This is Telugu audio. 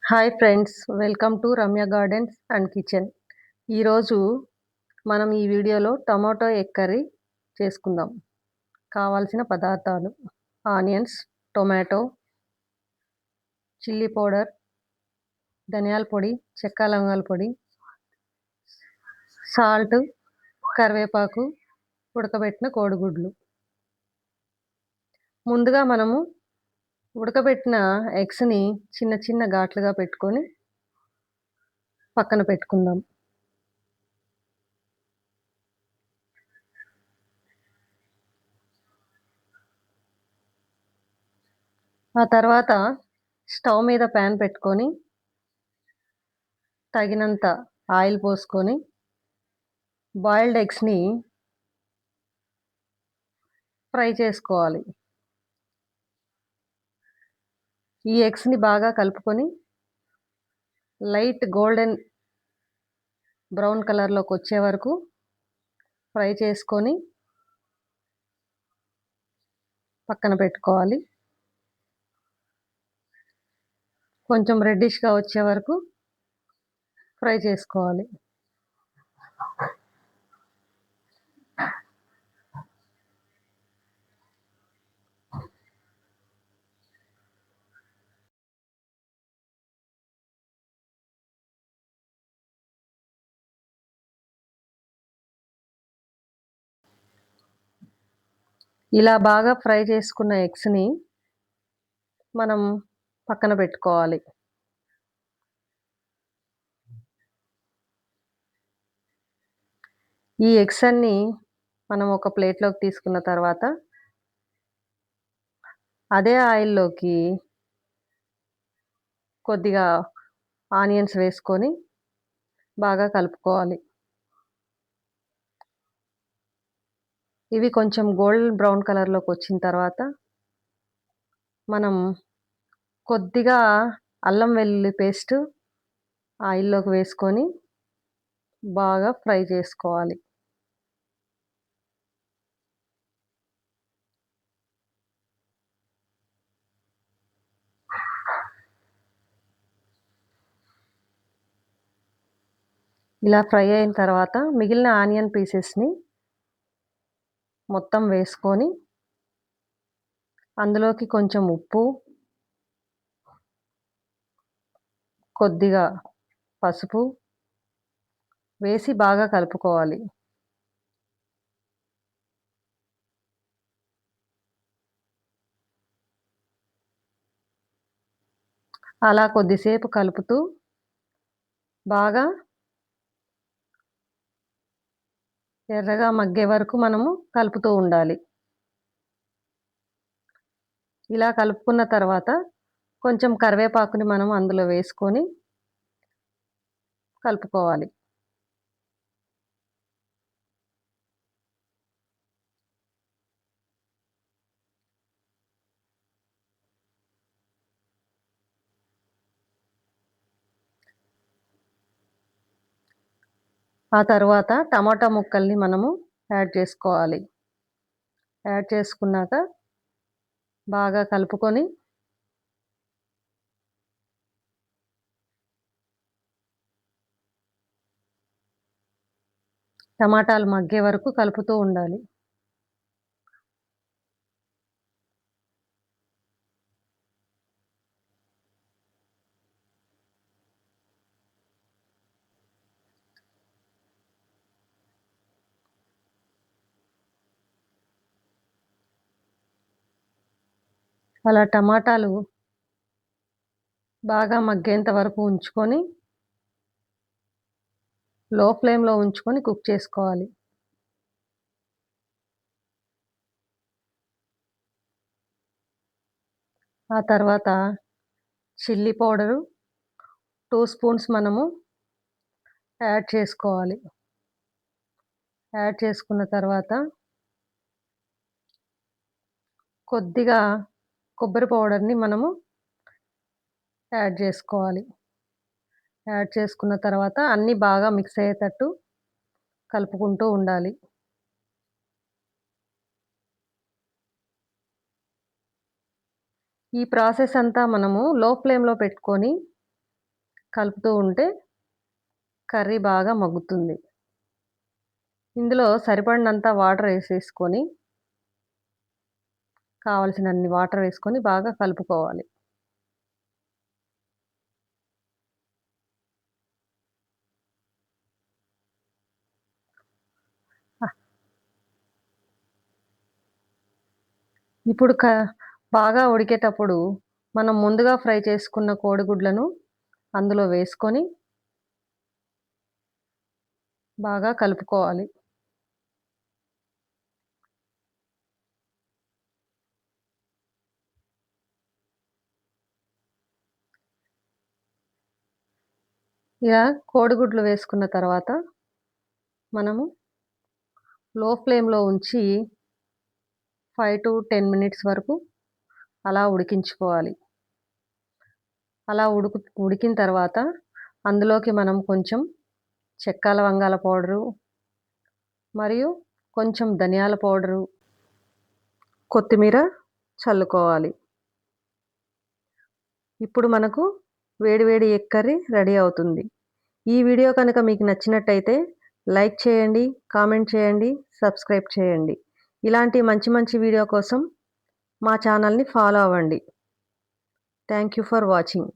Hi friends, welcome to Ramya gardens and kitchen. ఈరోజు మనం ఈ వీడియోలో టమాటో ఎగ్ కర్రీ చేసుకుందాం. కావాల్సిన పదార్థాలు: ఆనియన్స్, టొమాటో, చిల్లీ పౌడర్, ధనియాల పొడి, చెక్క లవంగాల పొడి, సాల్ట్, కరివేపాకు, ఉడకబెట్టిన కోడిగుడ్లు. ముందుగా మనము ఉడకబెట్టిన ఎగ్స్ని చిన్న చిన్న ఘాట్లుగా పెట్టుకొని పక్కన పెట్టుకుందాం. ఆ తర్వాత స్టవ్ మీద ప్యాన్ పెట్టుకొని తగినంత ఆయిల్ పోసుకొని బాయిల్డ్ ఎగ్స్ని ఫ్రై చేసుకోవాలి. ఈ ఎగ్స్ని బాగా కలుపుకొని లైట్ గోల్డెన్ బ్రౌన్ కలర్లోకి వచ్చే వరకు ఫ్రై చేసుకొని పక్కన పెట్టుకోవాలి. కొంచెం రెడ్డిష్గా వచ్చే వరకు ఫ్రై చేసుకోవాలి. ఇలా బాగా ఫ్రై చేసుకున్న ఎగ్స్ని మనం పక్కన పెట్టుకోవాలి. ఈ ఎగ్స్ అన్ని మనం ఒక ప్లేట్లోకి తీసుకున్న తర్వాత అదే ఆయిల్లోకి కొద్దిగా ఆనియన్స్ వేసుకొని బాగా కలుపుకోవాలి. ఇవి కొంచెం గోల్డెన్ బ్రౌన్ కలర్లోకి వచ్చిన తర్వాత మనం కొద్దిగా అల్లం వెల్లుల్లి పేస్ట్ ఆయిల్లోకి వేసుకొని బాగా ఫ్రై చేసుకోవాలి. ఇలా ఫ్రై అయిన తర్వాత మిగిలిన ఆనియన్ పీసెస్ని మొత్తం వేసుకొని అందులోకి కొంచెం ఉప్పు, కొద్దిగా పసుపు వేసి బాగా కలుపుకోవాలి. అలా కొద్దిసేపు కలుపుతూ బాగా ఎర్రగా మగ్గే వరకు మనము కలుపుతూ ఉండాలి. ఇలా కలుపుకున్న తర్వాత కొంచెం కరివేపాకుని మనం అందులో వేసుకొని కలుపుకోవాలి. ఆ తర్వాత టమాటా ముక్కల్ని మనము యాడ్ చేసుకోవాలి. యాడ్ చేసుకున్నాక బాగా కలుపుకొని టమాటాలు మగ్గే వరకు కలుపుతూ ఉండాలి. అలా టమాటాలు బాగా మగ్గేంత వరకు ఉంచుకొని లో ఫ్లేమ్లో ఉంచుకొని కుక్ చేసుకోవాలి. ఆ తర్వాత చిల్లీ పౌడరు 2 స్పూన్స్ మనము యాడ్ చేసుకోవాలి. యాడ్ చేసుకున్న తర్వాత కొద్దిగా కొబ్బరి పౌడర్ని మనము యాడ్ చేసుకోవాలి. యాడ్ చేసుకున్న తర్వాత అన్నీ బాగా మిక్స్ అయ్యేటట్టు కలుపుకుంటూ ఉండాలి. ఈ ప్రాసెస్ అంతా మనము లో ఫ్లేమ్లో పెట్టుకొని కలుపుతూ ఉంటే కర్రీ బాగా మగ్గుతుంది. ఇందులో సరిపడినంత వాటర్ వేసేసుకొని కావాల్సినన్ని వాటర్ వేసుకొని బాగా కలుపుకోవాలి. ఇప్పుడు బాగా ఉడికేటప్పుడు మనం ముందుగా ఫ్రై చేసుకున్న కోడిగుడ్లను అందులో వేసుకొని బాగా కలుపుకోవాలి. ఇలా కోడిగుడ్లు వేసుకున్న తర్వాత మనము లో ఫ్లేమ్‌లో ఉంచి 5-10 మినిట్స్ వరకు అలా ఉడికించుకోవాలి. అలా ఉడికిన తర్వాత అందులోకి మనం కొంచెం చెక్క లవంగాల పౌడరు మరియు కొంచెం ధనియాల పౌడరు, కొత్తిమీర చల్లుకోవాలి. ఇప్పుడు మనకు వేడి ఎగ్ కర్రీ రెడీ అవుతుంది. ఈ వీడియో కనుక మీకు నచ్చినట్టయితే లైక్ చేయండి, కామెంట్ చేయండి, సబ్స్క్రైబ్ చేయండి. ఇలాంటి మంచి వీడియో కోసం మా ఛానల్‌ని ఫాలో అవ్వండి. Thank you for watching.